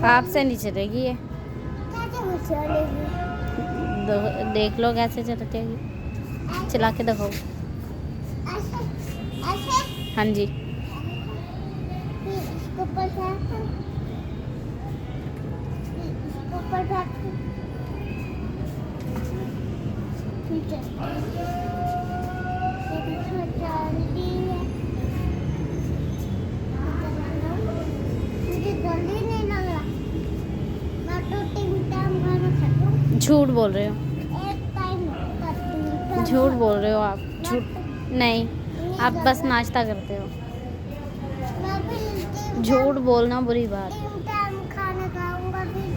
आपसे नहीं चलेगी ये। कैसे चलेगी? देख लो कैसे चलेगी, चला के दिखाओ। ऐसे ऐसे हाँ जी। फिर इसको ऊपर फेंक, इसको ऊपर फेंक, फिर चलती है। ये देखो जल्दी है। मुझे जल्दी नहीं लग रहा। मैं तो 3 टाइम खाना खाता हूँ। झूठ बोल रहे हो, एक टाइम का 3 टाइम। झूठ बोल रहे हो आप, झूठ नहीं, आप बस नाश्ता करते हो। मैं भी 3 झूठ बोलना बुरी बात। 3 टाइम खाना खाऊंगा फिर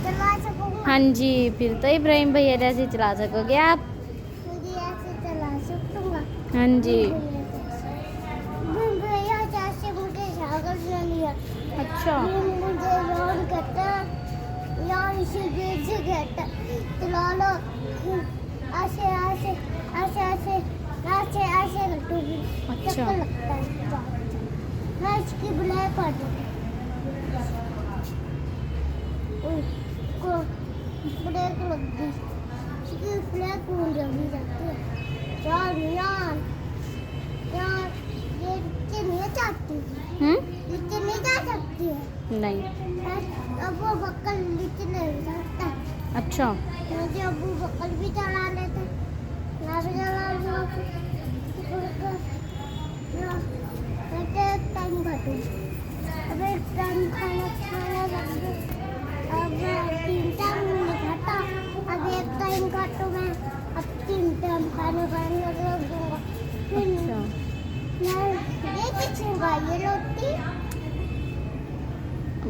चला सकूंगा। हाँ जी, फिर तो इब्राहिम भैया जैसे चला सकोगे आप। मुझे ऐसे चला सकूंगा। हाँ जी। भैया जैसे मुझे सागर ले लिया। अच्छा। मुझे रोड कहता यार इसे से कहता चला लो। ऐसे ऐसे ऐसे ऐसे ऐसे ऐसे कटूंगी। अच्छा। चक्कर लगता है। मैं इसकी ब्लैक कर दूँगी। को ब्रेक लग गई। इसकी ब्लैक हो जल्दी जाती है। यार यार यार ये नीचे नहीं जाती। नीचे नहीं जा सकती है। नहीं। अब वो बक्कल नीचे नहीं जाता। अच्छा। मुझे अबू बक्कल भी चला लेते। मैं भी चला लूँ। मैं एक टाइम घटूँ। अब एक टाइम खाना लग गया। अब 3 टाइम नहीं खाता। अब एक टाइम घटूँ मैं। अब 3 टाइम खाने लग दूँगा। अच्छा। मैं ये खींचूंगा ये रोटी।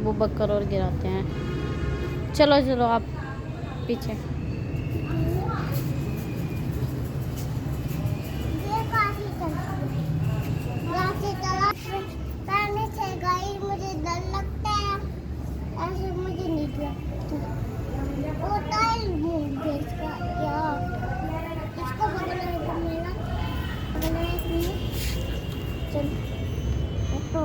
वो बकर और गिराते हैं। चलो चलो आप पीछे। ये काफी चलती है। यहाँ से चला पैरने से गई मुझे डर लगता है। ऐसे मुझे नहीं लगता। वो टाइल घूम गया इसका यार। इसको पकड़ने को मिला। पकड़ने के लिए चल तो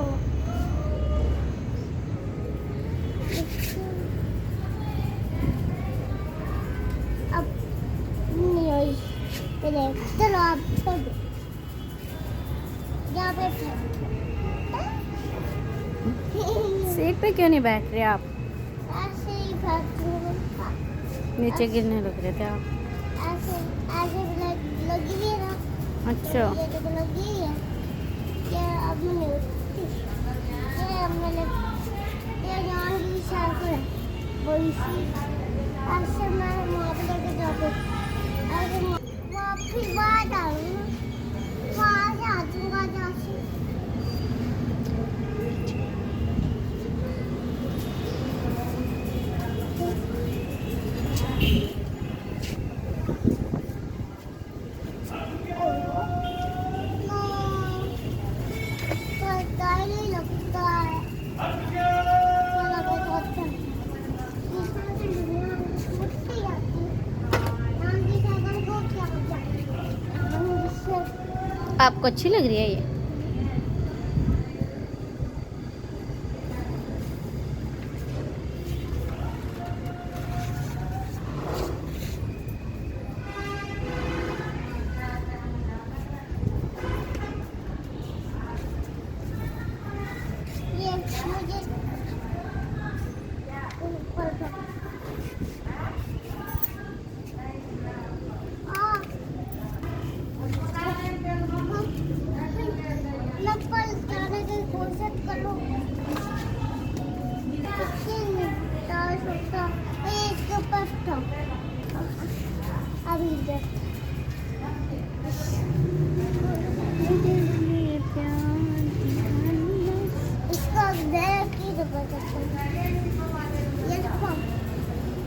अब नहीं आई। चलो आप छोड़ दो। यहाँ पे सीट पे क्यों नहीं बैठ रहे आप? ऐसे ही बैठूंगा। नीचे गिरने लग रहे थे आप। ऐसे ऐसे लगी हुई है ना। अच्छा। ये तो लगी है। ये अब मैंने ये अब मैंने ये जान की साइकिल है। वो इसी ऐसे मैं वहाँ पे लेके जाती हूँ। ऐसे वापस बाहर आऊँगा। वहाँ से आ जाऊँगा जहाँ से। पता ही नहीं लगता है। चला के सोचते हैं। इसमें से दुनिया मुट्ठी जाती है। नाम की साइकिल को क्या जाती है। हम जिससे आपको अच्छी लग रही है ये? ये मुझे ऊपर पे मैं पर जाने की कोशिश करूँ। लेकिन डाल सकता मैं इसके ऊपर था। अभी देख इसको देख की जबरदस्त। ये देखो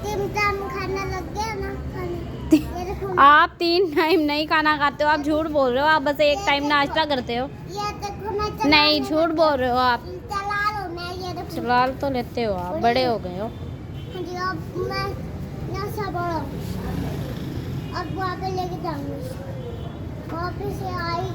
3 टाइम खाना लग गया ना खाने। ये देखो आप 3 टाइम नहीं खाना खाते हो, आप झूठ बोल रहे हो। आप बस एक टाइम नाश्ता करते हो। ये देखो मैं चला नहीं, झूठ बोल रहे हो आप। चला लो मैं ये देखो। चला तो लेते हो, आप बड़े हो गए हो। हाँ जी अब मैं यहाँ से बड़ा हूँ। अब वहाँ पे लेके जाऊँगी। वहाँ पे से आई